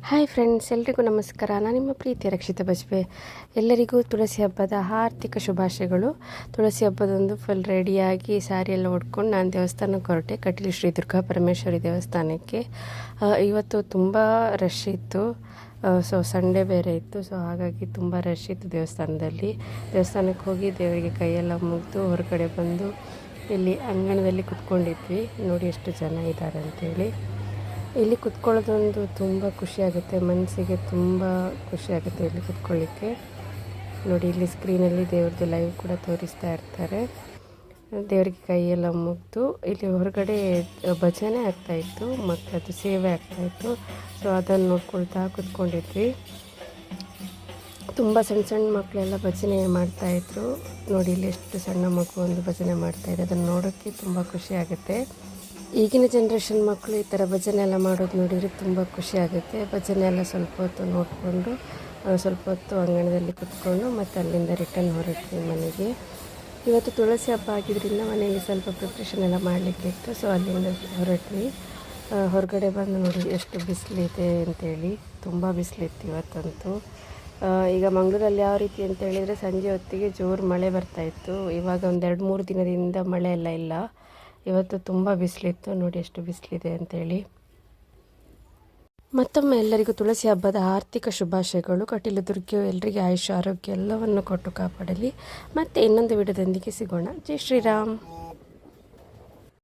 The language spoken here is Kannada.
ಹಾಯ್ ಫ್ರೆಂಡ್ಸ್, ಎಲ್ರಿಗೂ ನಮಸ್ಕಾರ. ನಾನು ನಿಮ್ಮ ಪ್ರೀತಿಯ ರಕ್ಷಿತ ಬಜ್ಪೆ. ಎಲ್ಲರಿಗೂ ತುಳಸಿ ಹಬ್ಬದ ಆರ್ಥಿಕ ಶುಭಾಶಯಗಳು. ತುಳಸಿ ಹಬ್ಬದಂದು ಫುಲ್ ರೆಡಿಯಾಗಿ ಸ್ಯಾರಿ ಎಲ್ಲ ಉಟ್ಕೊಂಡು ನಾನು ದೇವಸ್ಥಾನಕ್ಕೆ ಹೊರಟೆ, ಕಟೀಲು ಶ್ರೀ ದುರ್ಗಾ ಪರಮೇಶ್ವರಿ ದೇವಸ್ಥಾನಕ್ಕೆ. ಇವತ್ತು ತುಂಬ ರಶ್ ಇತ್ತು. ಸೊ ಸಂಡೇ ಬೇರೆ ಇತ್ತು, ಸೊ ಹಾಗಾಗಿ ತುಂಬ ರಶ್ ಇತ್ತು ದೇವಸ್ಥಾನಕ್ಕೆ ಹೋಗಿ ದೇವರಿಗೆ ಕೈಯೆಲ್ಲ ಮುಗಿದು ಹೊರಗಡೆ ಬಂದು ಇಲ್ಲಿ ಅಂಗಣದಲ್ಲಿ ಕುತ್ಕೊಂಡಿದ್ವಿ. ನೋಡಿ ಎಷ್ಟು ಜನ ಇದ್ದಾರೆ ಅಂತೇಳಿ. ಇಲ್ಲಿ ಕುತ್ಕೊಳ್ಳೋದೊಂದು ತುಂಬ ಖುಷಿಯಾಗುತ್ತೆ, ಮನಸ್ಸಿಗೆ ತುಂಬ ಖುಷಿಯಾಗುತ್ತೆ ಇಲ್ಲಿ ಕುತ್ಕೊಳ್ಳಿಕ್ಕೆ. ನೋಡಿ, ಇಲ್ಲಿ ಸ್ಕ್ರೀನಲ್ಲಿ ದೇವ್ರದ್ದು ಲೈವ್ ಕೂಡ ತೋರಿಸ್ತಾ ಇರ್ತಾರೆ. ದೇವರಿಗೆ ಕೈಯೆಲ್ಲ ಮುಗಿದು ಇಲ್ಲಿ ಹೊರಗಡೆ ಭಜನೆ ಆಗ್ತಾಯಿತ್ತು, ಮಕ್ಕಳದ್ದು ಸೇವೆ ಆಗ್ತಾಯಿತ್ತು. ಸೊ ಅದನ್ನು ನೋಡ್ಕೊಳ್ತಾ ಕುತ್ಕೊಂಡಿದ್ವಿ. ತುಂಬ ಸಣ್ಣ ಸಣ್ಣ ಮಕ್ಕಳೆಲ್ಲ ಭಜನೆ ಮಾಡ್ತಾಯಿದ್ರು. ನೋಡಿ, ಇಲ್ಲಿ ಎಷ್ಟು ಸಣ್ಣ ಮಗು ಒಂದು ಭಜನೆ ಮಾಡ್ತಾಯಿದೆ. ಅದನ್ನು ನೋಡೋಕ್ಕೆ ತುಂಬ ಖುಷಿಯಾಗುತ್ತೆ. ಈಗಿನ ಜನ್ರೇಷನ್ ಮಕ್ಕಳು ಈ ಥರ ಭಜನೆ ಎಲ್ಲ ಮಾಡೋದು ನೋಡಿದರೆ ತುಂಬ ಖುಷಿಯಾಗುತ್ತೆ. ಭಜನೆ ಎಲ್ಲ ಸ್ವಲ್ಪ ಹೊತ್ತು ನೋಡಿಕೊಂಡು ಸ್ವಲ್ಪ ಹೊತ್ತು ಅಂಗಣದಲ್ಲಿ ಕುತ್ಕೊಂಡು ಮತ್ತು ಅಲ್ಲಿಂದ ರಿಟರ್ನ್ ಹೊರಟ್ವಿ ಮನೆಗೆ. ಇವತ್ತು ತುಳಸಿ ಹಬ್ಬ ಆಗಿದ್ದರಿಂದ ಮನೆಯಲ್ಲಿ ಸ್ವಲ್ಪ ಪ್ರಿಪ್ರೇಷನ್ ಎಲ್ಲ ಮಾಡಲಿಕ್ಕಿತ್ತು. ಸೊ ಅಲ್ಲಿಂದ ಹೊರಟ್ವಿ. ಹೊರಗಡೆ ಬಂದು ನೋಡಿ ಎಷ್ಟು ಬಿಸಿಲಿದೆ ಅಂತೇಳಿ. ತುಂಬ ಬಿಸಿಲಿತ್ತು ಇವತ್ತಂತೂ. ಈಗ ಮಂಗಳೂರಲ್ಲಿ ಯಾವ ರೀತಿ ಅಂತ ಹೇಳಿದರೆ ಸಂಜೆ ಹೊತ್ತಿಗೆ ಜೋರು ಮಳೆ ಬರ್ತಾಯಿತ್ತು. ಇವಾಗ ಒಂದು 2-3 ದಿನದಿಂದ ಮಳೆ ಎಲ್ಲ ಇಲ್ಲ. ಇವತ್ತು ತುಂಬ ಬಿಸಿಲಿತ್ತು. ನೋಡಿ ಎಷ್ಟು ಬಿಸಿಲಿದೆ ಅಂತೇಳಿ. ಮತ್ತೊಮ್ಮೆ ಎಲ್ಲರಿಗೂ ತುಳಸಿ ಹಬ್ಬದ ಆರ್ಥಿಕ ಶುಭಾಶಯಗಳು. ಕಟೀಲು ದುರ್ಗೆಯು ಎಲ್ಲರಿಗೆ ಆಯುಷ್ಯ ಆರೋಗ್ಯ ಎಲ್ಲವನ್ನು ಕೊಟ್ಟು ಕಾಪಾಡಲಿ. ಮತ್ತೆ ಇನ್ನೊಂದು ವಿಡಿಯೋದೊಂದಿಗೆ ಸಿಗೋಣ. ಜೈ ಶ್ರೀರಾಮ್.